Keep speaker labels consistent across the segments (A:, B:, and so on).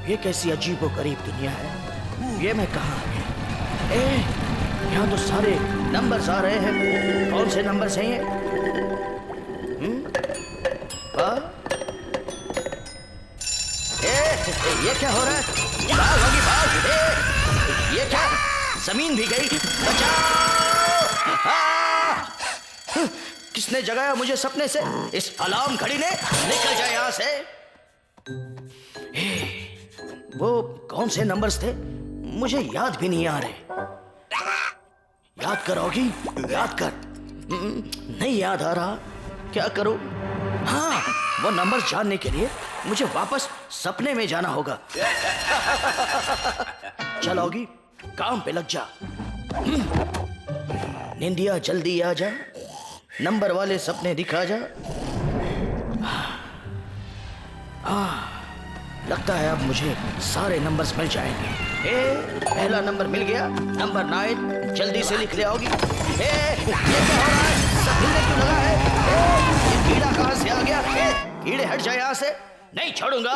A: ये कैसी अजीबोगरीब दुनिया है। ये मैं कहाँ आ गया? यहाँ तो सारे नंबर्स आ रहे हैं। कौन से नंबर्स हैं ये? ये क्या हो रहा है? भाग होगी भाग। ये क्या? जमीन भी गई। बचाओ! किसने जगाया मुझे सपने से? इस अलार्म घड़ी ने। निकल जाए यहाँ से। वो कौन से नंबर्स थे? मुझे याद भी नहीं आ रहे। याद करोगी? याद कर। नहीं याद आ रहा। क्या करूं? हाँ, वो नंबर जानने के लिए मुझे वापस सपने में जाना होगा। चलोगी, काम पे लग जा। निंदिया जल्दी आ जा, नंबर वाले सपने दिखा जा। लगता है अब मुझे सारे नंबर्स मिल जाएंगे। पहला नंबर मिल गया, नंबर 9। जल्दी से लिख ले आओगी। ये क्या हो रहा है? सब हिलने क्यों लगा है? ये कीड़ा कहाँ से आ गया? कीड़े हट जाए यहाँ से। नहीं छोड़ूंगा।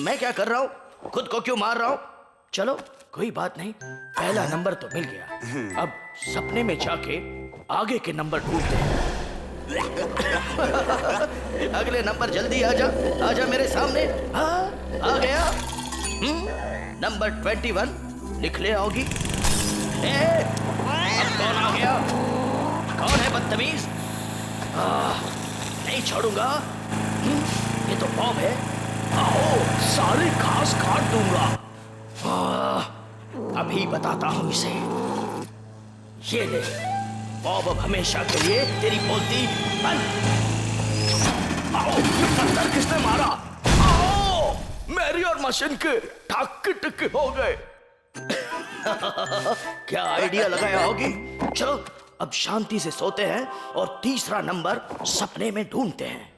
A: मैं क्या कर रहा हूँ? खुद को क्यों मार रहा हूँ? चलो कोई बात नहीं, पहला नंबर तो मिल गया। अब सपने में जाके आगे के नंबर ढूंढते हैं। अगले नंबर जल्दी आजा मेरे सामने। हाँ, आ गया। नंबर 21 लिख ले आओगी। अब कौन आ गया? कौन है बदतमीज? नहीं छोड़ूंगा। ये तो बॉब है। आओ, सारी घास काट दूंगा। अभी बताता हूं इसे। ये ले, बॉब अब हमेशा के लिए तेरी बोलती बंद। आओ, पत्थर किसने मारा? आओ, मेरी और मशीन के टक हो गए। क्या आइडिया लगाया होगी? चलो अब शांति से सोते हैं और तीसरा नंबर सपने में ढूंढते हैं।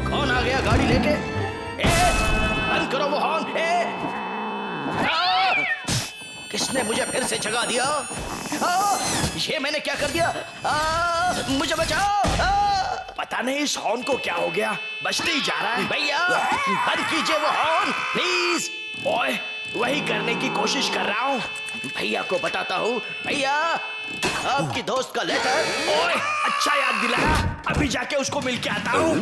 A: कौन आ गया गाड़ी लेके? बंद करो वो हॉर्न। किसने मुझे फिर से जगा दिया? ये मैंने क्या कर दिया? मुझे बचाओ। पता नहीं इस हॉर्न को क्या हो गया, बजते ही जा रहा है। भैया बंद कीजिए वो हॉर्न प्लीज। ओए, वही करने की कोशिश कर रहा हूँ। भैया को बताता हूँ। भैया, आपकी दोस्त का लेटर। ओए, अच्छा याद दिलाया। अभी जाके उसको मिल के आता हूँ।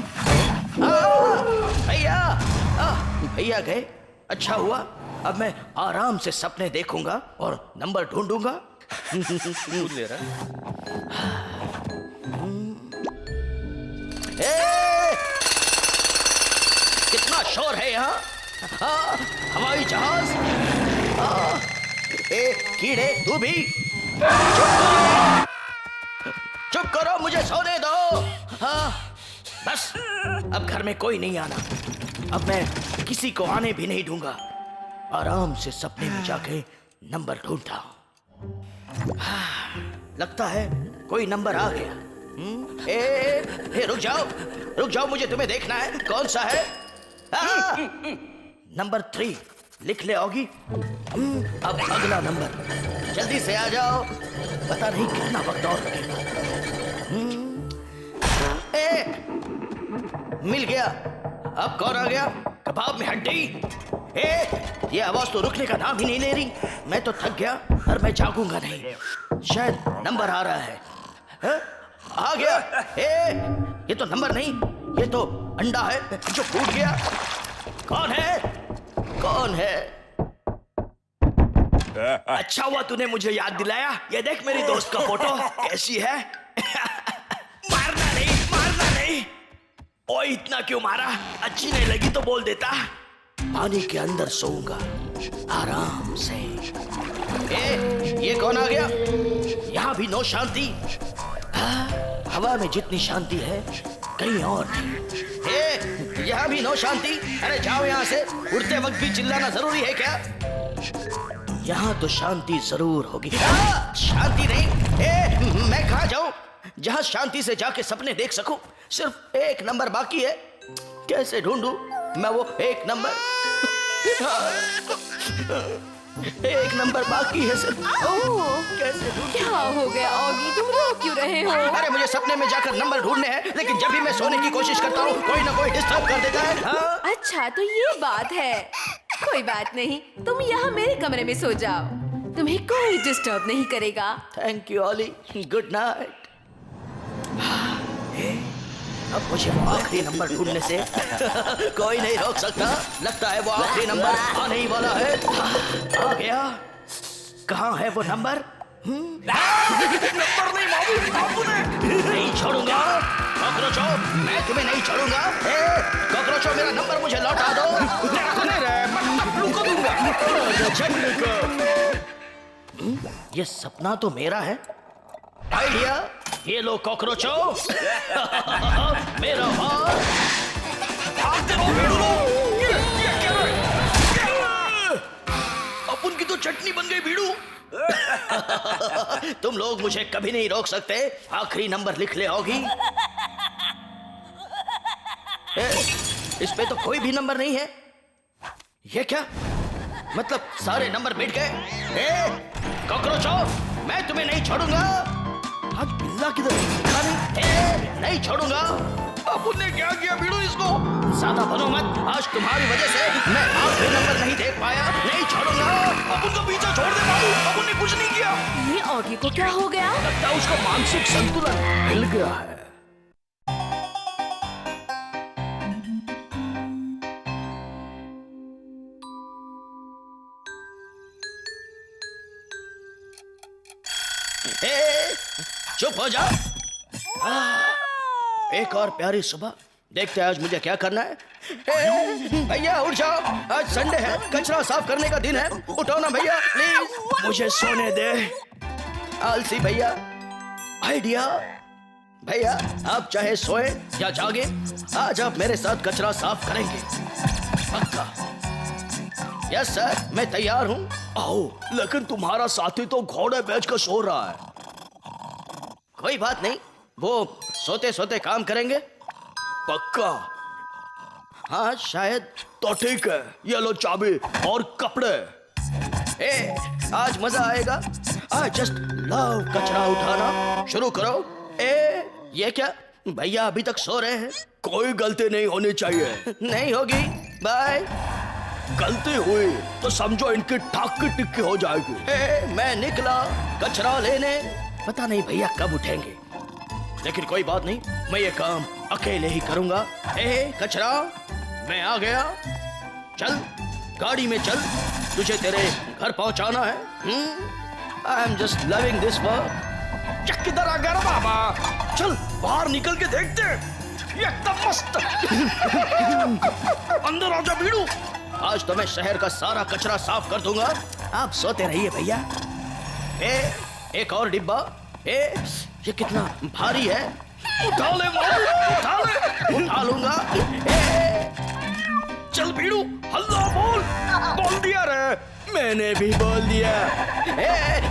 A: भैया गए। अच्छा हुआ, अब मैं आराम से सपने देखूंगा और नंबर ढूंढूंगा। ले रहा कितना शोर है यहाँ। हवाई जहाज। कीड़े तू भी चुप करो, मुझे सोने दो। बस अब घर में कोई नहीं आना। अब मैं किसी को आने भी नहीं दूंगा। आराम से सपने में जाके नंबर ढूंढता हूं। लगता है कोई नंबर आ गया। रुक जाओ, मुझे तुम्हें देखना है। कौन सा है? नंबर 3 लिख ले आओगी। अब अगला नंबर, जल्दी से आ जाओ। पता नहीं कितना वक्त और लगेगा। मिल गया। अब कौन आ गया? कबाब में हड्डी। ये आवाज तो रुकने का नाम ही नहीं ले रही। मैं तो थक गया और मैं जागूंगा नहीं। शायद नंबर आ रहा है। आ गया। ये तो नंबर नहीं, ये तो अंडा है जो फूट गया। कौन है? अच्छा हुआ तूने मुझे याद दिलाया। ये देख मेरी दोस्त का फोटो कैसी है। मारना नहीं। ओए, इतना क्यों मारा? अच्छी नहीं लगी तो बोल देता। पानी के अंदर सोऊंगा आराम से। ये कौन आ गया? यहाँ भी नो शांति। हवा में जितनी शांति है कहीं और नहीं। यहाँ भी नो शांति। अरे जाओ यहाँ से। उड़ते वक्त भी चिल्लाना जरूरी है क्या? यहाँ तो शांति जरूर होगी। शांति नहीं। मैं कहाँ जाऊँ जहाँ शांति से जाके सपने देख सकूं? सिर्फ एक नंबर बाकी है। कैसे ढूंढूं मैं वो एक नंबर? एक नंबर बाकी है सर।
B: ओह,
A: कैसे?
B: क्या हो गया ऑगी, तुम रो क्यों रहे हो?
A: अरे मुझे सपने में जाकर नंबर ढूंढने हैं, लेकिन जब भी मैं सोने की कोशिश करता हूँ कोई ना कोई डिस्टर्ब कर देता है। हाँ?
B: अच्छा तो ये बात है। कोई बात नहीं, तुम यहाँ मेरे कमरे में सो जाओ, तुम्हें कोई डिस्टर्ब नहीं करेगा।
A: Thank you Ollie, good night. अब मुझे वो आखिरी नंबर ढूंढने से कोई नहीं रोक सकता। लगता है वो आखिरी नंबर आने ही वाला है। आ गया। कहाँ है वो नंबर? नंबर नहीं मामू ने। नहीं छोड़ूंगा कॉकरोचो, मैं तुम्हें नहीं छोड़ूंगा। कॉकरोचो मेरा नंबर मुझे लौटा दो। ये सपना तो मेरा है। आइडिया, ये लो कॉकरोचो। मेरा हाथ। अब उनकी तो चटनी बन गई भीड़ू। तुम लोग मुझे कभी नहीं रोक सकते। आखिरी नंबर लिख ले होगी। इस पे तो कोई भी नंबर नहीं है। ये क्या मतलब सारे नंबर मिट गए? कॉकरोचो मैं तुम्हें नहीं छोड़ूंगा। आज बिल्ला किधर दिखा नहीं? नहीं छोड़ूंगा। अब उन्हें क्या किया भीड़ू इसको? ज्यादा बनो मत, आज तुम्हारी वजह से मैं आखिरी नंबर नहीं देख पाया। नहीं छोड़ूंगा। अब उनका पीछा छोड़ दे बाबू, अब उन्हें कुछ नहीं किया।
B: ये ऑगी को क्या हो गया?
A: लगता है उसका मानसिक संतुलन हिल गया है। चुप हो जा। एक और प्यारी सुबह, देखते हैं आज मुझे क्या करना है। भैया उठ जाओ, आज संडे है, कचरा साफ करने का दिन है। उठो ना भैया प्लीज, मुझे सोने दे। आलसी भैया। आइडिया, भैया आप चाहे सोए या जागे, आज आप मेरे साथ कचरा साफ करेंगे पक्का? यस सर, मैं तैयार हूँ। आओ, लेकिन तुम्हारा साथी तो घोड़े बेच कर सो रहा है। कोई बात नहीं, वो सोते सोते काम करेंगे पक्का? हाँ शायद। तो ठीक है, ये लो चाबी और कपड़े। आज मजा आएगा। आई जस्ट लव कचरा उठाना। शुरू करो। ये क्या भैया अभी तक सो रहे हैं? कोई गलती नहीं होनी चाहिए। नहीं होगी, बाय। गलती हुई तो समझो इनकी ठाक की टिक्की हो जाएगी। मैं निकला कचरा लेने। पता नहीं भैया कब उठेंगे, लेकिन कोई बात नहीं, मैं ये काम अकेले ही करूंगा। कचरा, मैं आ गया। चल गाड़ी में चल, तुझे तेरे घर पहुंचाना है। I am just loving this work. किधर आ गया बाबा? चल बाहर निकल के देखते हैं। एकदम मस्त। अंदर आ जा भीड़ू। आज तो मैं शहर का सारा कचरा साफ कर दूंगा। आप सोते रहिए भैया। एक और डिब्बा। ये कितना भारी है? उठा ले मामू, उठा ले। उठा लूंगा। चल भीड़ू, हल्ला बोल। बोल दिया रे। मैंने भी बोल दिया।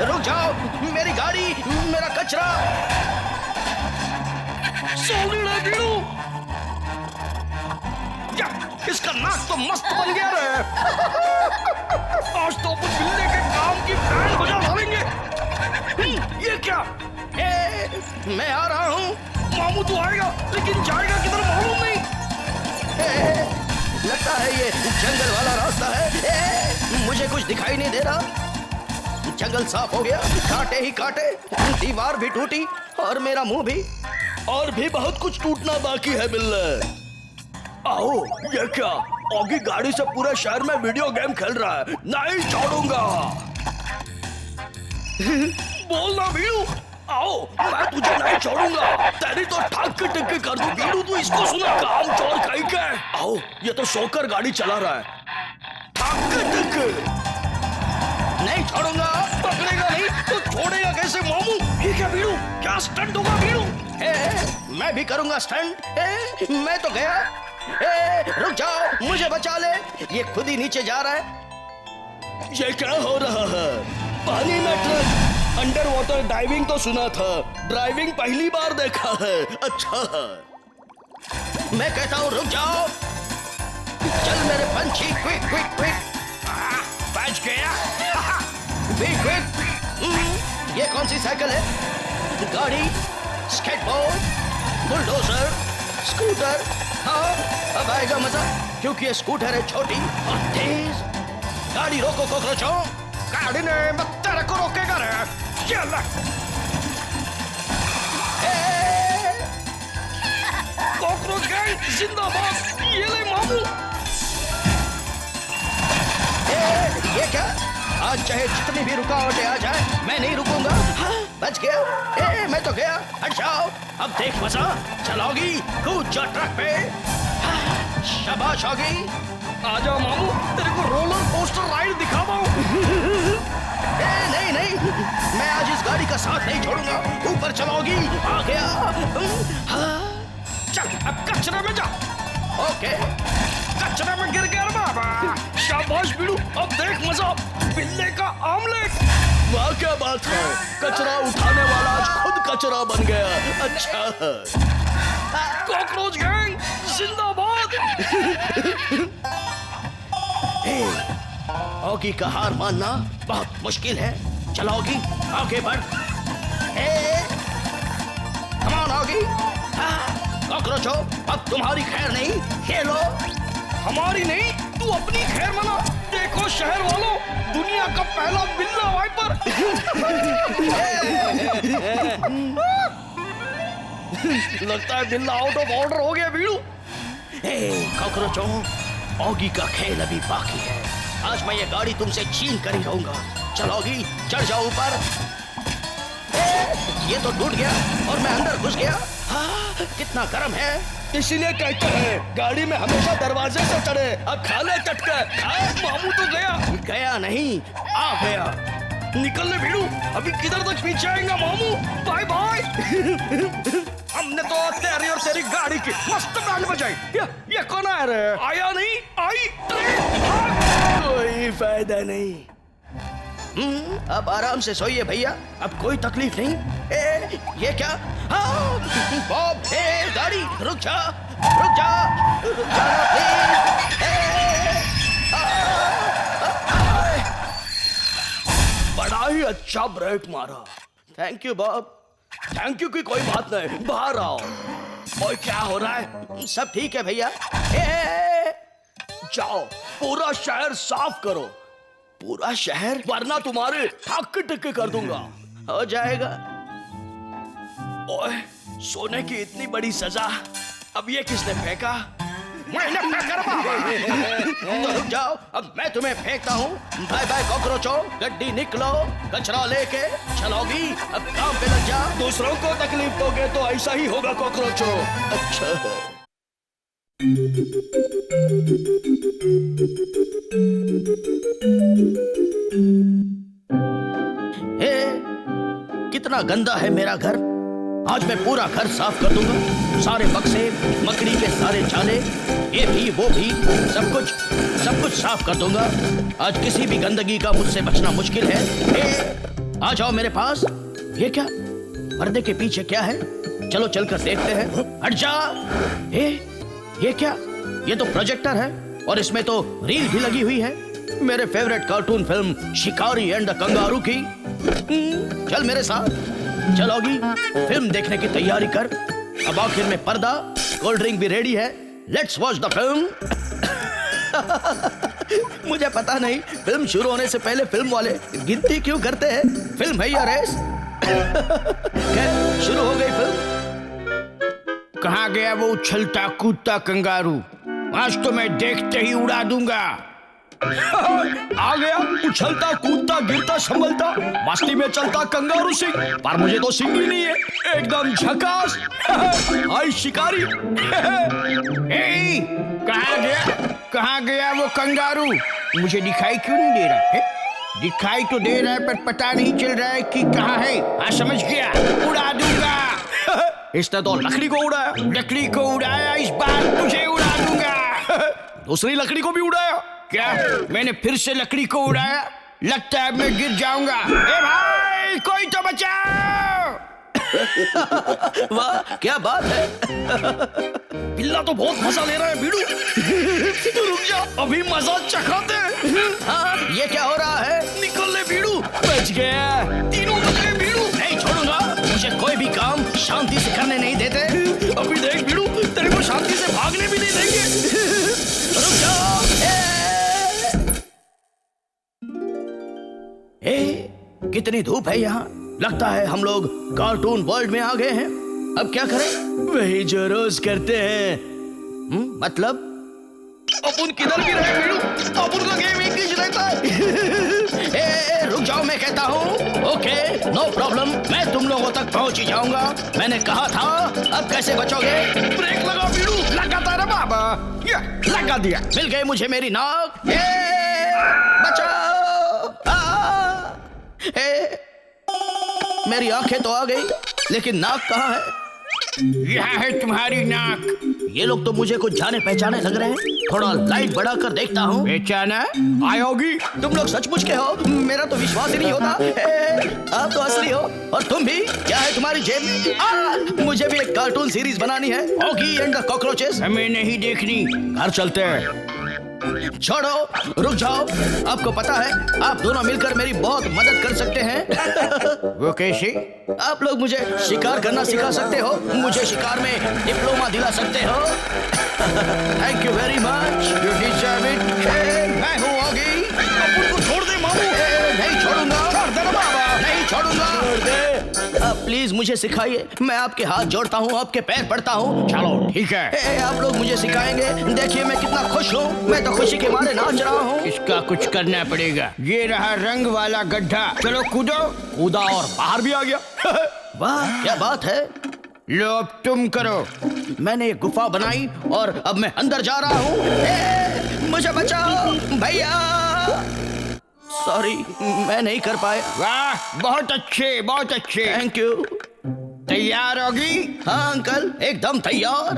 A: रुक जाओ, मेरी गाड़ी, मेरा कचरा। सोनी रे भीड़ू। इसका नाक तो मस्त बन गया रे। आज तो अपन बिल्ले के काम की बैंड बजा डालेंगे। ये क्या? मैं आ रहा हूँ। मामू तो आएगा, लेकिन जाएगा किधर मालूम नहीं। लगता है ये जंगल वाला रास्ता है। मुझे कुछ दिखाई नहीं दे रहा। जंगल साफ हो गया, काटे ही काटे, दीवार भी टूटी और मेरा मुंह भी। और भी बहुत कुछ टूटना बाकी है बिल्ले। आओ, ये क्या? ऑगी गाड़ी से पूरे शहर में वीडियो गेम खेल रहा है। नहीं छोड़ूंगा। बोलना भीड़ू। आओ, मैं तुझे नहीं छोड़ूंगा। तेरी तो ठाक की टिक्की कर दूं भीड़ू। तू इसको सुना, काम चोर कहीं का। आओ, ये तो सोकर गाड़ी चला रहा है। ठाक की टिक्की। नहीं छोड़ूंगा। पकड़ेगा नहीं तो छोड़ेगा कैसे मामू? ये क्या भीड़ू? क्या स्टंट होगा भीड़ू? मैं भी करूंगा स्टंट। मैं तो गया। रुक जाओ, मुझे बचा ले। ये खुद ही नीचे जा रहा है। ये क्या हो रहा है? पानी में ट्रक। अंडर वाटर डाइविंग तो सुना था, ड्राइविंग पहली बार देखा है। अच्छा है। मैं कहता हूँ रुक जाओ। चल मेरे पंछी, क्विक क्विक क्विक। बच गया।
C: Be quick. ये कौन सी साइकिल है? गाड़ी, स्केटबोर्ड, बुलडोजर, स्कूटर। हाँ, अब आएगा मजा, क्योंकि ये स्कूटर है छोटी और तेज। गाड़ी रोको कॉकरोचों।
A: गाड़ी ने मैं तेरे को रोकेगा रे। चल कॉकरोच गैंग जिंदाबाद। ये ले मामू।
C: ये क्या? आज चाहे जितनी भी रुकावटें आ जाए, मैं नहीं रुकूंगा। बच गया। मैं तो गया। हट जाओ। अब देख मजा। चलोगी, कूद जा ट्रक पे। शाबाश होगी।
A: आजा मामू, तेरे को रोलर कोस्टर राइड दिखावा।
C: नहीं, मैं आज इस गाड़ी का साथ नहीं छोड़ूंगा। ऊपर चलोगी। आ गया।
A: चल अब कचरे में जा।
C: ओके।
A: कचरे में गिर गया बाबा। शाबाश बिल्लू, अब देख मजा। बिल्ले का आमलेट।
C: वाह क्या बात है, कचरा उठाने वाला आज खुद कचरा बन गया। अच्छा।
A: कॉकरोच गैंग जिंदाबाद।
C: ऑगी का हार मानना बहुत मुश्किल है। चलो ऑगी, आगे बढ़। Come on Oggy. कॉकरोच हो, अब तुम्हारी खैर नहीं। ये लो।
A: हमारी नहीं, तू अपनी खैर मना। देखो शहर वालों, दुनिया का पहला बिल्ला वाइपर। लगता है बिल्ला आउट ऑफ ऑर्डर हो गया बीड़ू।
C: कॉकरोचों, ऑगी का खेल अभी बाकी है। आज मैं ये गाड़ी तुमसे छीन कर ही रहूंगा। चलोगी, चढ़ जाओ ऊपर। ये तो टूट गया और मैं अंदर घुस गया। कितना गर्म है।
A: इसीलिए कहते हैं गाड़ी में हमेशा दरवाजे से चढ़े। अब खा ले चटका। मामू तो
C: गया नहीं, आ गया।
A: निकल ले भीड़ू, अभी किधर तक पीछे आएगा मामू। Bye bye. हमने तो तेरी और तेरी गाड़ी की मस्त बैंड बजाई। ये कौन आ रहा है? आया नहीं, आई
C: कोई फायदा नहीं। अब आराम से सोइए भैया, अब कोई तकलीफ नहीं। ये क्या? बॉब, गाड़ी रुक जा, रुक जा, रुक जाना प्लीज।
A: बड़ा ही अच्छा ब्रेक मारा।
C: Thank you Bob.
A: Thank you की कोई बात नहीं, बाहर आओ। और क्या हो रहा है?
C: सब ठीक है भैया।
A: जाओ पूरा शहर साफ करो।
C: पूरा शहर?
A: वरना तुम्हारे ठक टिक्के कर दूंगा।
C: हो जाएगा।
A: ओए, सोने की इतनी बड़ी सजा, अब ये किसने फेंका? मैंने फेंका
C: तो रुक जाओ, अब मैं तुम्हें फेंकता हूँ। बाय बाय कॉकरोचों, गड्डी निकलो, कचरा लेके चलोगी। अब काम पे लग जा।
A: दूसरों को तकलीफ दोगे तो ऐसा ही होगा कॉकरोचों।
C: अच्छा है। कितना गंदा है मेरा घर। आज मैं पूरा घर साफ कर दूंगा। सारे बक्से, मकड़ी के सारे जाले, ये भी वो भी, सब कुछ साफ कर दूंगा। आज किसी भी गंदगी का मुझसे बचना मुश्किल है। आ जाओ मेरे पास। ये क्या? पर्दे के पीछे क्या है? चलो चलकर देखते हैं। हट जा। ये क्या? ये तो प्रोजेक्टर है और इसमें तो रील भी लगी हुई है मेरे फेवरेट कार्टून फिल्म शिकारी एंड द कंगारू की। चल मेरे साथ। चलोगी, फिल्म देखने की तैयारी कर। अब आखिर में पर्दा, कोल्ड ड्रिंक भी रेडी है। Let's watch the film. मुझे पता नहीं फिल्म शुरू होने से पहले फिल्म वाले गिनती क्यों करते हैं। फिल्म है या रेस? शुरू हो गई फिल्म।
D: कहाँ गया वो उछलता कूदता कंगारू? आज तो मैं देखते ही उड़ा दूंगा।
A: आ गया उछलता कूदता गिरता संभलता मस्ती में चलता कंगारू सिंह। पर मुझे तो सिंह ही नहीं है, एकदम झकास। हाय शिकारी।
D: कहाँ गया वो कंगारू? मुझे दिखाई क्यों नहीं दे रहा है? दिखाई तो दे रहा है पर पता नहीं चल रहा है कि कहाँ है। हाँ समझ गया, उड़ा दूंगा।
A: इसने तो लकड़ी को उड़ाया।
D: लकड़ी को उड़ाया, इस बार तुझे उड़ा दूंगा।
A: दूसरी लकड़ी को भी उड़ाया।
D: क्या? मैंने फिर से लकड़ी को उड़ाया। लगता है मैं गिर जाऊंगा। ए भाई, कोई तो बचाओ।
C: वाह क्या बात है।
A: बिल्ला तो बहुत मजा ले रहा है बीड़ू। रुक जा, अभी मजा चखाते हैं।
C: हाँ, ये क्या हो रहा है?
A: निकल ले बीड़ू, मैं गया। तीनों बच गए भीड़ू।
C: नहीं छोड़ूंगा, मुझे कोई भी काम शांति से करने नहीं देते।
A: अभी देख भीड़ू, तेरे को शांति से भागने भी नहीं देंगे।
C: रुक जाओ। कितनी धूप है यहाँ। लगता है हम लोग कार्टून वर्ल्ड में आ गए हैं। अब क्या करें?
A: वही जो रोज करते हैं।
C: मतलब
A: अपन किधर भी रहे भीड़ू, अपन का गेम एक ही रहता है।
C: रुक जाओ, मैं कहता हूँ। ओके, नो प्रॉब्लम, मैं तुम लोगों तक पहुँच ही जाऊंगा। मैंने कहा था। अब कैसे बचोगे?
A: ब्रेक लगा भीड़ू।
D: लगातार है बाबा, या लगा दिया।
C: मिल गई मुझे मेरी नाक। बचाओ। मेरी आंखें तो आ गई, लेकिन नाक कहाँ है?
D: यहाँ है तुम्हारी नाक।
C: ये लोग तो मुझे कुछ जाने पहचाने लग रहे हैं। थोड़ा लाइट बढ़ाकर देखता हूँ।
D: पहचाना आयोगी?
C: तुम लोग सचमुच के हो? मेरा तो विश्वास ही नहीं होता। आप तो असली हो। और तुम भी? क्या है तुम्हारी जेब में? मुझे भी एक कार्टून सीरीज बनानी है, ऑगी एंड द कॉकरोचेस।
D: हमें नहीं देखनी, घर चलते हैं।
C: छोड़ो, रुक जाओ। आपको पता है, आप दोनों मिलकर मेरी बहुत मदद कर सकते हैं।
D: वो कैसे?
C: आप लोग मुझे शिकार करना सिखा सकते हो, मुझे शिकार में डिप्लोमा दिला सकते हो। Thank you very much,
D: you deserve it.
C: मैं हूँ ऑगी।
A: अपन को छोड़ दे मामू।
C: नहीं छोड़ूंगा।
A: छोड़ दे ना बाबा।
C: नहीं छोड़ूंगा।
A: छोड़ दे।
C: प्लीज मुझे सिखाइए। मैं आपके हाथ जोड़ता हूँ, आपके पैर पड़ता हूँ।
D: चलो ठीक है।
C: आप लोग मुझे सिखाएंगे। देखिए मैं कितना खुश हूँ। मैं तो खुशी के मारे नाच रहा हूँ।
D: इसका कुछ करना पड़ेगा। ये रहा रंग वाला गड्ढा, चलो कूदो।
C: कूदा और बाहर भी आ गया। वाह क्या बात है।
D: लो अब तुम करो।
C: मैंने एक गुफा बनाई और अब मैं अंदर जा रहा हूँ। मुझे बचाओ भैया। सॉरी, मैं नहीं कर पाया।
D: वाह, बहुत अच्छे, बहुत अच्छे।
C: Thank you.
D: तैयार होगी?
C: हाँ अंकल, एकदम तैयार।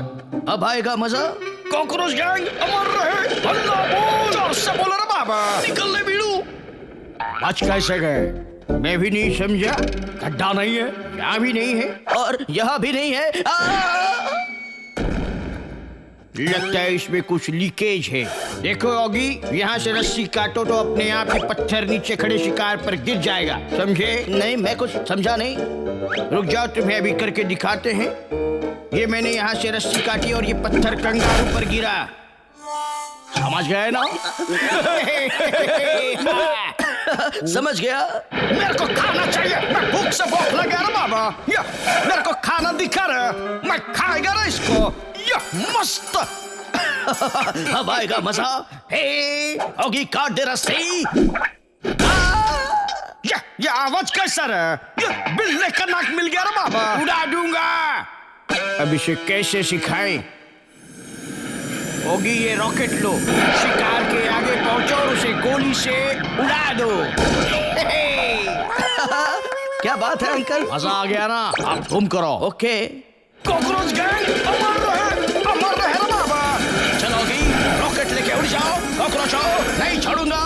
C: अब आएगा मजा।
A: कॉकरोच गैंग अमर रहे। हल्ला बोल। जोर से बोलो रे बाबा। निकल ले भीड़ू।
D: बच कैसे गए? मैं भी नहीं समझा। गड्ढा नहीं है, यहाँ भी नहीं है,
C: और यहाँ भी नहीं है।
D: लगता है इसमें कुछ लीकेज है। देखो ऑगी, यहाँ से रस्सी काटो तो अपने आप ही पत्थर नीचे खड़े शिकार पर गिर जाएगा, समझे?
C: नहीं, मैं कुछ समझा नहीं।
D: रुक जाओ, तुम्हें अभी करके दिखाते हैं। ये मैंने यहाँ से रस्सी काटी और ये पत्थर कंगारू पर गिरा।
C: समझ गए ना? समझ गया।
A: मेरे को खाना चाहिए। मैं भूख से भूख लगा रे बाबा। या मेरे को खाना दिखा रहा। मैं खाएगा ना इसको। या मस्त।
C: अब आएगा मजा। हे ऑगी, काट दे रस्सी।
A: ये आवाज कैसा रहा? ये बिल्ले का नाक मिल गया रे बाबा।
D: उड़ा दूंगा। अब इसे कैसे सिखाएं? होगी, ये रॉकेट लो, शिकार के आगे पहुंचो और उसे गोली से उड़ा दो।
C: क्या बात है अंकल,
D: मजा आ गया ना? अब तुम करो।
C: ओके।
A: कॉकरोच गैंग अमर रहे रे बाबा।
C: चलोगी, रॉकेट लेके उड़ जाओ। कॉकरोचो, नहीं छोड़ूंगा।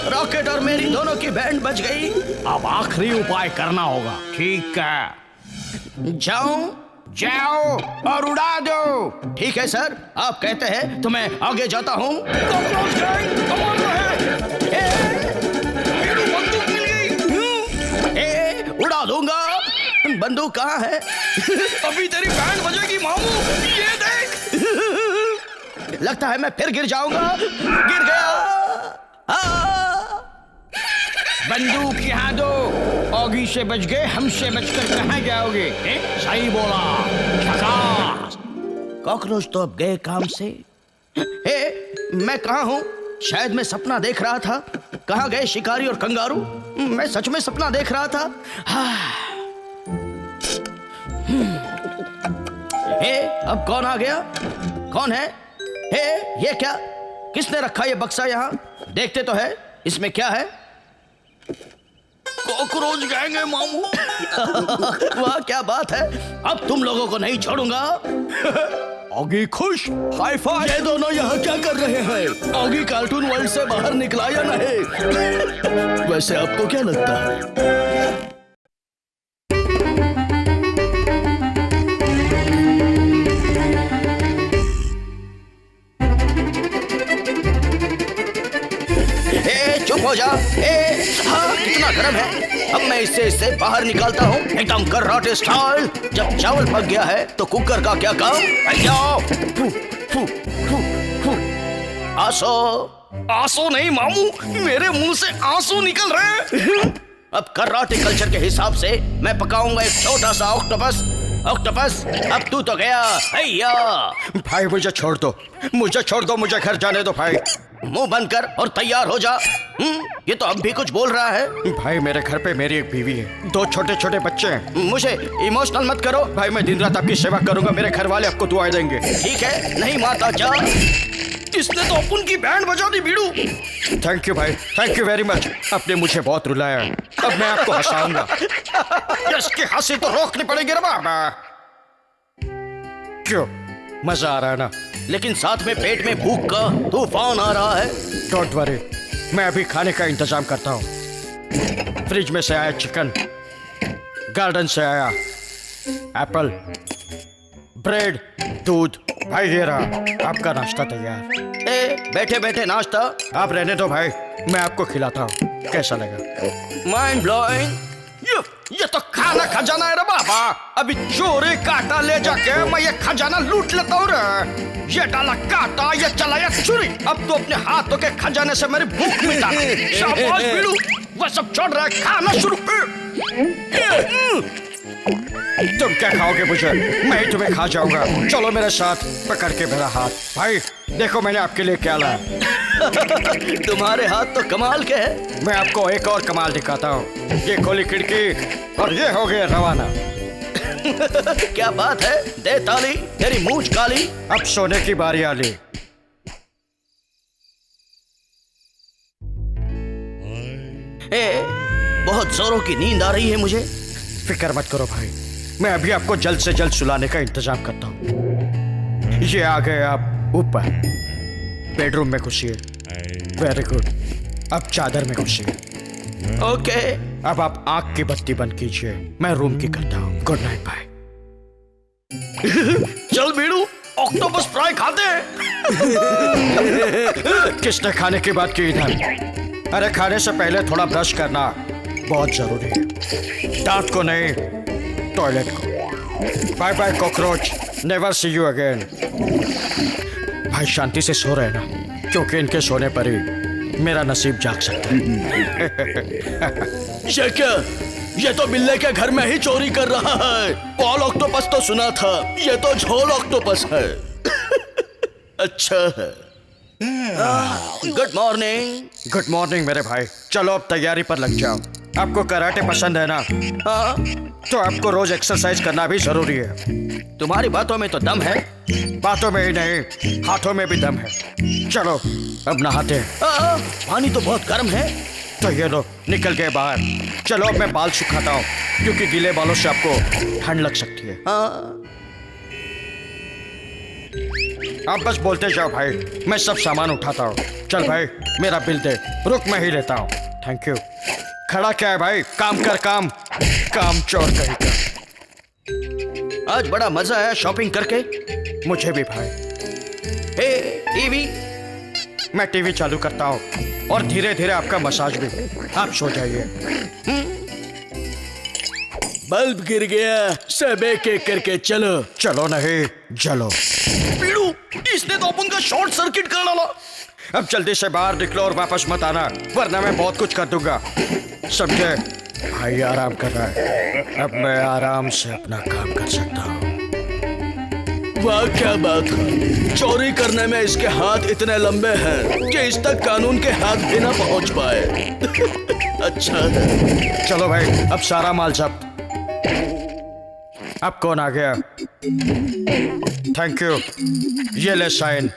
C: रॉकेट और मेरी दोनों की बैंड बच गई।
D: अब आखिरी उपाय करना होगा। ठीक है,
C: जाऊं?
D: जाओ और उड़ा दो।
C: ठीक है सर, आप कहते हैं तो मैं आगे जाता हूँ।
A: कॉकरोच गैंग अमर रहे। मेरी बंदूक मिल गई।
C: उड़ा दूंगा। बंदूक कहाँ है?
A: अभी तेरी बैंड बजेगी मामू। ये देख।
C: लगता है मैं फिर गिर जाऊंगा। गिर गया।
D: बंदूक यहाँ दो। ऑगी से बच गए, हमसे बचकर कहाँ जाओगे?
C: सही बोला, झकास। कॉकरोच तो अब गए काम से। मैं कहाँ हूँ? शायद मैं सपना देख रहा था। कहाँ गए शिकारी और कंगारू? मैं सच में सपना देख रहा था। अब कौन आ गया? कौन है? ये क्या? किसने रखा ये बक्सा यहाँ? देखते तो है, इसमें क्या है?
A: कॉकरोच गैंग है मामू।
C: वाह क्या बात है। अब तुम लोगों को नहीं छोड़ूंगा।
A: ऑगी खुश। High five.
C: ये दोनों यहाँ क्या कर रहे हैं? ऑगी कार्टून वर्ल्ड से बाहर निकला या नहीं? वैसे आपको क्या लगता है? चुप हो जा। हाँ, कितना गर्म है। अब मैं इससे बाहर निकालता हूँ एकदम कराटे स्टाइल। जब चावल पक गया है तो कुकर का क्या काम? फू, फू, फू, फू। आंसू।
A: आंसू नहीं मामू, मेरे मुंह से आंसू निकल रहे हैं।
C: अब कराटे कल्चर के हिसाब से मैं पकाऊंगा एक छोटा सा ऑक्टोपस। ऑक्टोपस, अब तू तो गया। हैया।
D: भाई मुझे छोड़ दो, मुझे छोड़ दो, मुझे घर जाने दो भाई।
C: मुंह बंद कर और तैयार हो जा। ये तो अब भी कुछ बोल रहा है।
D: भाई मेरे घर पे मेरी एक बीवी है, 2 छोटे छोटे बच्चे हैं।
C: मुझे इमोशनल मत करो।
D: भाई मैं दिन रात आपकी सेवा करूंगा, मेरे घर वाले आपको दुआएं देंगे।
C: ठीक है, नहीं मारता जा।
A: इसने तो अपन की बैंड बजा दी बीड़ू।
D: थैंक यू भाई, थैंक यू वेरी मच। आपने मुझे बहुत रुलाया, अब मैं आपको हंसाऊंगा। इसकी हंसी तो रोकनी पड़ेगी रे बाबा। क्यों, मजा आ रहा है ना?
C: लेकिन साथ में पेट में भूख का तूफान आ रहा है।
D: डोंट वरी, मैं अभी खाने का इंतजाम करता हूँ। फ्रिज में से आया चिकन, गार्डन से आया एप्पल, ब्रेड, दूध। भाई ये रहा आपका नाश्ता तैयार।
C: बैठे बैठे नाश्ता?
D: आप रहने दो भाई, मैं आपको खिलाता हूँ, कैसा लगा?
C: Mind blowing.
D: ये तो खाना खजाना है रे बाबा। अभी चोरी काटा ले जाके मैं ये खजाना लूट लेता हूँ रे। ये डाला काटा, ये चलाया छुरी, अब तो अपने हाथों के खजाने से मेरी भूख मिटा। शाबाश बिल्लू, वो सब छोड़ रहा है, खाना शुरू कर। तुम क्या खाओगे मुझे? मैं ही तुम्हें खा जाऊंगा। चलो मेरे साथ, पकड़ के मेरा हाथ। भाई देखो मैंने आपके लिए क्या लाया।
C: तुम्हारे हाथ तो कमाल के हैं।
D: मैं आपको एक और कमाल दिखाता हूँ। ये खोली खिड़की और ये हो गए रवाना।
C: क्या बात है, दे ताली, तेरी मूंछ काली।
D: अब सोने की बारी आ ली।
C: बहुत जोरों की नींद आ रही है मुझे।
D: फिक्र मत करो भाई, मैं अभी आपको जल्द से जल्द सुलाने का इंतजाम करता हूँ। ये आ गए आप ऊपर, बेडरूम में घुसिए। वेरी गुड, अब चादर में घुसिए।
C: ओके।
D: अब आप आंख की बत्ती बंद कीजिए, मैं रूम की करता हूँ। गुड नाइट भाई।
C: चल बीड़ू, ऑक्टोपस फ्राई खाते हैं।
D: किसने खाने की बात की इधर? अरे खाने से पहले थोड़ा ब्रश करना बहुत जरूरी है। दांत को नहीं, टॉयलेट को। Bye bye cockroach, never see you again. भाई शांति से सो रहे ना, क्योंकि इनके सोने पर ही मेरा नसीब जाग सकता है।
C: क्या? ये तो बिल्ले के घर में ही चोरी कर रहा है। कॉल ऑक्टोपस तो सुना था, ये तो झोल ऑक्टोपस है। अच्छा है। Good morning.
D: गुड मॉर्निंग मेरे भाई। चलो अब तैयारी पर लग जाओ। आपको कराटे पसंद है ना?
C: हाँ,
D: तो आपको रोज एक्सरसाइज करना भी जरूरी है।
C: तुम्हारी बातों में तो दम है।
D: बातों में ही नहीं, हाथों में भी दम है। चलो अब नहाते हैं।
C: पानी तो बहुत गर्म है।
D: तो ये लो, निकल गए बाहर। चलो अब मैं बाल सुखाता हूँ, क्योंकि गीले बालों से आपको ठंड लग सकती है। आप बस बोलते जाओ भाई, मैं सब सामान उठाता हूँ। चल भाई, मेरा बिल दे। रुक, मैं ही लेता हूँ। Thank you. खड़ा क्या है भाई, काम कर, काम। काम चोर कहीं का।
C: आज बड़ा मजा आया शॉपिंग करके।
D: मुझे भी भाई।
C: टीवी।
D: मैं टीवी चालू करता हूँ और धीरे धीरे आपका मसाज भी। आप सो जाइए।
C: बल्ब गिर गया, सब एक एक करके चलो।
D: चलो नहीं, जलो।
C: पीड़ू, इसने तो अपन का शॉर्ट सर्किट कर डाला।
D: अब जल्दी से बाहर निकलो और वापस मत आना, वरना मैं बहुत कुछ कर दूंगा। समझे? भाई आराम कर रहा है, अब मैं आराम से अपना काम कर सकता हूँ।
C: वाह क्या बात है, चोरी करने में इसके हाथ इतने लंबे हैं कि इस तक कानून के हाथ भी ना पहुंच पाए। अच्छा है।
D: चलो भाई, अब सारा माल जब्त। अब कौन आ गया? Thank you. ये ले साइन।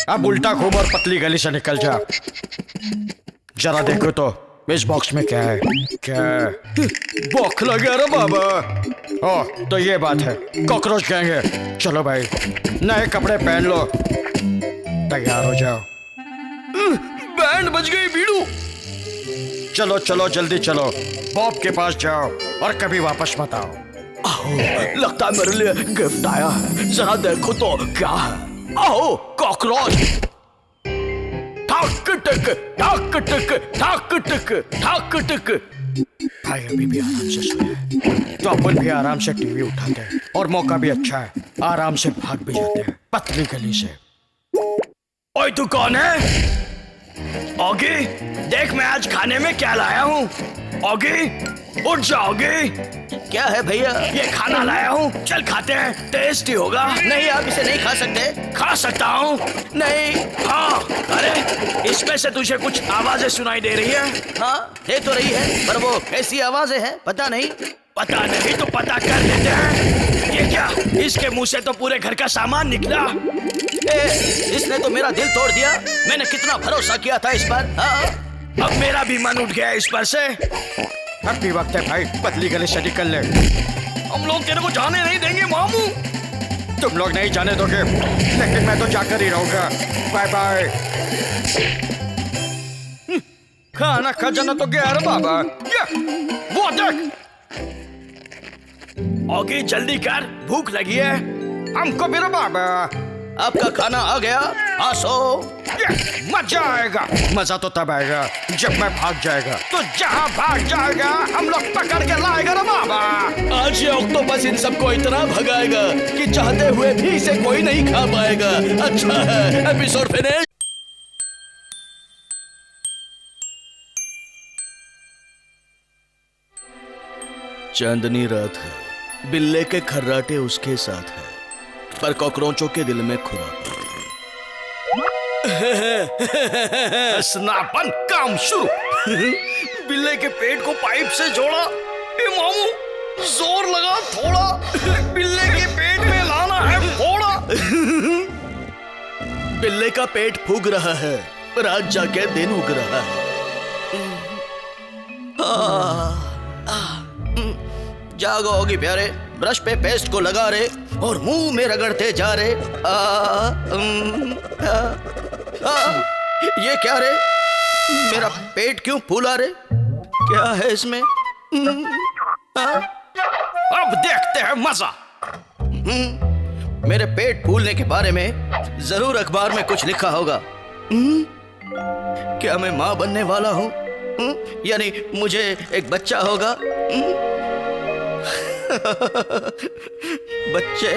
D: अब उल्टा घूम और पतली गली से निकल जा। जरा देखो तो इस बॉक्स में क्या है। क्या बॉक्स लगा रे बाबा? ओह, तो ये बात है, कॉकरोच गैंग है। चलो भाई, नए कपड़े पहन लो, तैयार हो जाओ।
C: बैंड बज गई बीड़ू।
D: चलो चलो, जल्दी चलो, बॉब के पास जाओ और कभी वापस मत आओ।
C: लगता है मेरे लिए गिफ्ट आया है, जरा देखो तो क्या है। आओ, कॉकरोच। ठक
D: टक ठाक टक ठाक टक ठाक टक। भाई अभी भी आराम से सोया है, तो अपन भी आराम से टीवी उठाते हैं और मौका भी अच्छा है, आराम से भाग भी जाते हैं पतली गली से।
A: ओए तू कौन है? ओगी, देख मैं आज खाने में क्या लाया हूँ। ओगी, उठ जाओगी।
C: क्या है भैया?
A: ये खाना लाया हूँ, चल खाते हैं, टेस्टी होगा।
C: नहीं, आप इसे नहीं खा सकते।
A: खा सकता हूँ?
C: नहीं।
A: हाँ, अरे इसमें से तुझे कुछ आवाजें सुनाई दे रही है?
C: हाँ, दे तो रही है, पर वो कैसी आवाजें हैं पता नहीं।
A: पता नहीं तो पता कर लेते हैं। ये क्या, इसके मुंह से तो पूरे घर का सामान निकला।
C: इसने तो मेरा दिल तोड़ दिया। मैंने कितना भरोसा किया था इस पर। हाँ।
A: अब मेरा भी मन उठ गया इस पर से।
D: अब भी वक्त है भाई, पतली गली से निकल ले।
A: हम लोग तेरे को जाने नहीं देंगे मामू।
D: तुम लोग नहीं जाने दोगे, लेकिन मैं तो जाकर ही रहूंगा। Bye bye. खाना खजाना तो गया रे बाबा। वो देख।
A: ओगी जल्दी कर, भूख लगी है।
D: हमको भी रे बाबा।
C: आपका खाना आ गया, आसो।
D: मजा आएगा। मजा तो तब आएगा जब मैं भाग जाएगा। तो जहाँ भाग जाएगा हम लोग पकड़ के लाएगा रे बाबा।
C: आज ये ऑक्टोपस इन सबको इतना भगाएगा कि चाहते हुए भी इसे कोई नहीं खा पाएगा। अच्छा है, एपिसोड फिनिश। चांदनी रात है, बिल्ले के खर्राटे उसके साथ है, पर कॉकरोचों के दिल में खुराक।
D: स्नापन काम शुरू।
A: बिल्ले के पेट को पाइप से जोड़ा। ए मामू, जोर लगा थोड़ा। बिल्ले के पेट में लाना है फोड़ा।
C: बिल्ले का पेट फूक रहा है, रात जाके दिन उग रहा है। जागो होगी प्यारे, ब्रश पे पेस्ट को लगा रे और मुंह में रगड़ते जा रे। ये क्या रे? मेरा पेट क्यों फूला रे? क्या है इसमें?
D: अब देखते हैं मजा।
C: मेरे पेट फूलने के बारे में जरूर अखबार में कुछ लिखा होगा। क्या मैं माँ बनने वाला हूँ? यानी मुझे एक बच्चा होगा। बच्चे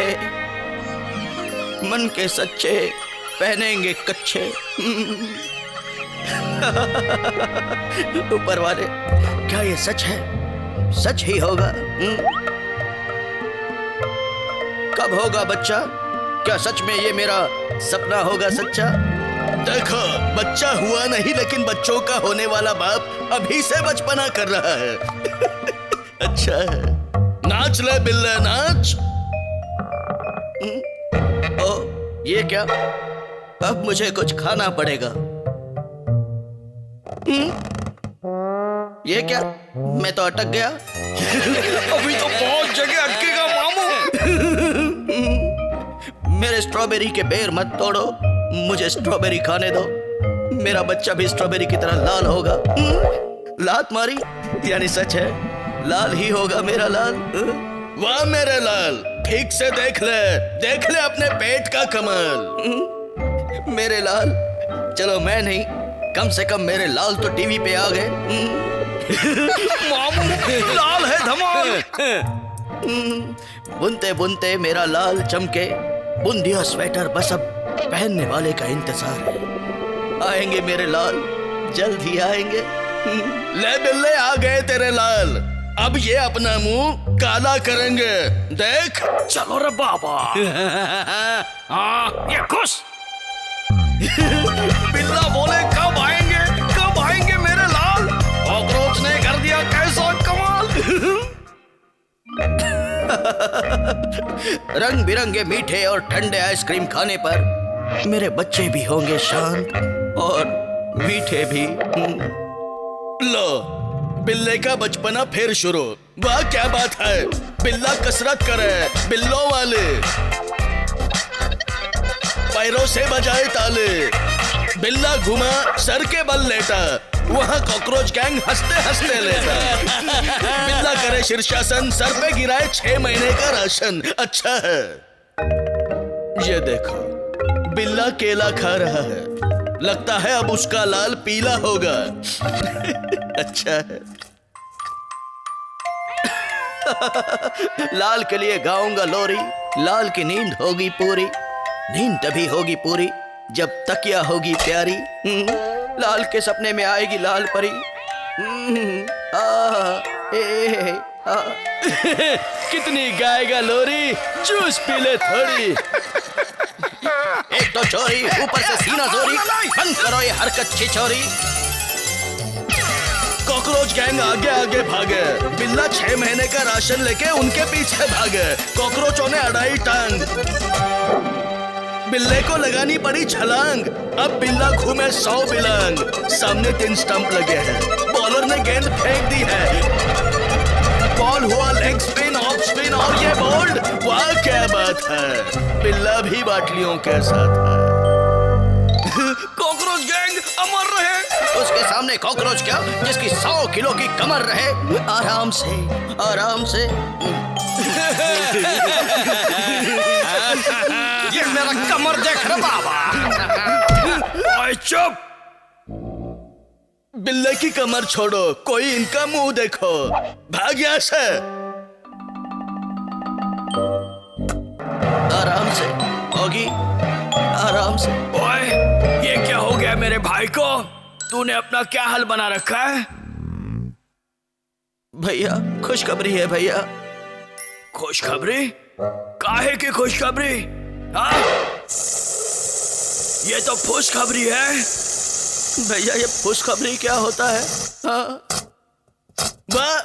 C: मन के सच्चे पहनेंगे कच्चे। ऊपर वाले, क्या ये सच है? सच ही होगा। कब होगा बच्चा? क्या सच में ये मेरा सपना होगा सच्चा? देखो, बच्चा हुआ नहीं, लेकिन बच्चों का होने वाला बाप अभी से बचपना कर रहा है। अच्छा है, नाच ले बिल्ले नाच। ओ, ये क्या? अब मुझे कुछ खाना पड़ेगा। ये क्या? मैं तो अटक गया।
A: अभी तो बहुत जगह अटकेगा मामू।
C: मेरे स्ट्रॉबेरी के बेर मत तोड़ो, मुझे स्ट्रॉबेरी खाने दो। मेरा बच्चा भी स्ट्रॉबेरी की तरह लाल होगा। लात मारी यानी सच है, लाल ही होगा मेरा लाल। वाह मेरे लाल, ठीक से देख ले अपने पेट का कमाल। मेरे लाल, चलो मैं नहीं, कम से कम मेरे लाल तो टीवी पे आ गए।
A: मामू लाल है धमाल।
C: बुनते बुनते मेरा लाल चमके, बुंदिया स्वेटर बस अब पहनने वाले का इंतजार है। आएंगे मेरे लाल, जल्द ही आएंगे। ले बिल्ले, आ गए तेरे लाल। अब ये अपना मुंह काला करेंगे, देख।
A: चलो रे बाबा। हाँ, ये खुश। बिल्ला बोले कब आएंगे मेरे लाल? कॉकरोच ने कर दिया कैसा कमाल।
C: रंग बिरंगे मीठे और ठंडे आइसक्रीम खाने पर मेरे बच्चे भी होंगे शांत और मीठे भी। लो, बिल्ले का बचपना फिर शुरू। वाह क्या बात है, बिल्ला कसरत करे, बिल्लों वाले पैरों से बजाए ताले। बिल्ला घुमा, सर के बल लेटा, वहाँ कॉकरोच गैंग हंसते हंसते लेता। बिल्ला करे शीर्षासन, सर पे गिराए 6 महीने का राशन। अच्छा है, ये देखो, बिल्ला केला खा रहा है, लगता है अब उसका लाल पीला होगा। अच्छा है। लाल के लिए गाऊंगा लोरी, लाल की नींद होगी पूरी। नींद तभी होगी पूरी जब तकिया होगी प्यारी। लाल के सपने में आएगी लाल परी। कितनी गाएगा लोरी, चूस पी ले थोड़ी। एक तो चोरी, ऊपर से सीना जोरी, बंद करो ये हरकत छिछोरी। कॉकरोच गैंग आगे आगे भागे, बिल्ला 6 महीने का राशन लेके उनके पीछे भागे। कॉकरोचों ने अड़ाई टांग, बिल्ले को लगानी पड़ी छलांग। अब बिल्ला घूमे 100 बिलंग। सामने 3 स्टंप लगे हैं, बॉलर ने गेंद फेंक दी है। बॉल हुआ लेग स्पिन, ऑफ स्पिन और ये बोल्ड। वाह क्या बात है, बिल्ला भी बाटलियों के साथ है।
A: कॉकरोच गैंग अमर रहे।
C: उसके सामने कॉकरोच क्या, जिसकी 100 किलो की कमर रहे। आराम से, आराम से।
D: ये मेरा कमर देख रहा बाबा।
A: ओए चुप।
C: बिल्ले की कमर छोड़ो, कोई इनका मुंह देखो। भाग यहाँ से। आराम से होगी, आराम से।
A: ओए ये क्या हो गया मेरे भाई को? तूने अपना क्या हाल बना रखा है?
C: भैया खुशखबरी है भैया।
A: खुशखबरी? काहे की खुशखबरी? हाँ? ये तो खुशखबरी है।
C: भैया ये खुशखबरी क्या होता है? हाँ? वाह,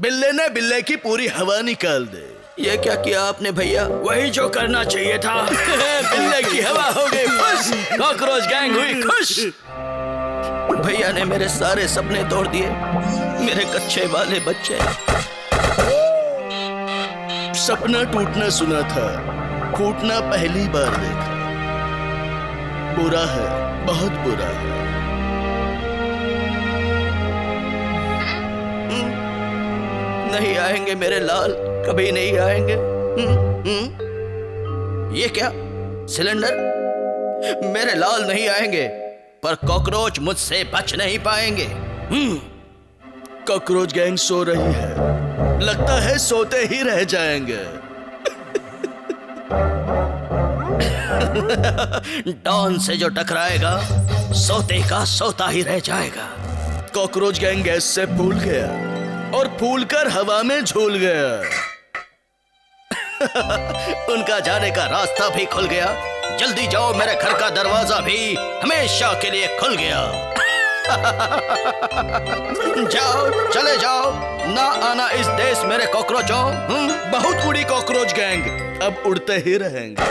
C: बिल्ले ने बिल्ले की पूरी हवा निकाल दे। ये क्या किया आपने भैया?
A: वही जो करना चाहिए था।
C: बिल्ले की हवा हो गई खुश, कॉकरोच गैंग हुई खुश। भैया ने मेरे सारे सपने तोड़ दिए, मेरे कच्चे वाले बच्चे। सपना टूटना सुना था, फूटना पहली बार देखा। बुरा है, बहुत बुरा है। नहीं आएंगे मेरे लाल, कभी नहीं आएंगे। ये क्या सिलेंडर? मेरे लाल नहीं आएंगे, पर कॉकरोच मुझसे बच नहीं पाएंगे। कॉकरोच गैंग सो रही है, लगता है सोते ही रह जाएंगे। डॉन से जो टकराएगा सोते का सोता ही रह जाएगा। कॉकरोच गैंग गैस से फूल गया और फूल कर हवा में झूल गया। उनका जाने का रास्ता भी खुल गया। जल्दी जाओ, मेरे घर का दरवाजा भी हमेशा के लिए खुल गया। जाओ, चले जाओ, ना आना इस देश मेरे कॉकरोचों। बहुत उड़ी कॉकरोच गैंग, अब उड़ते ही रहेंगे।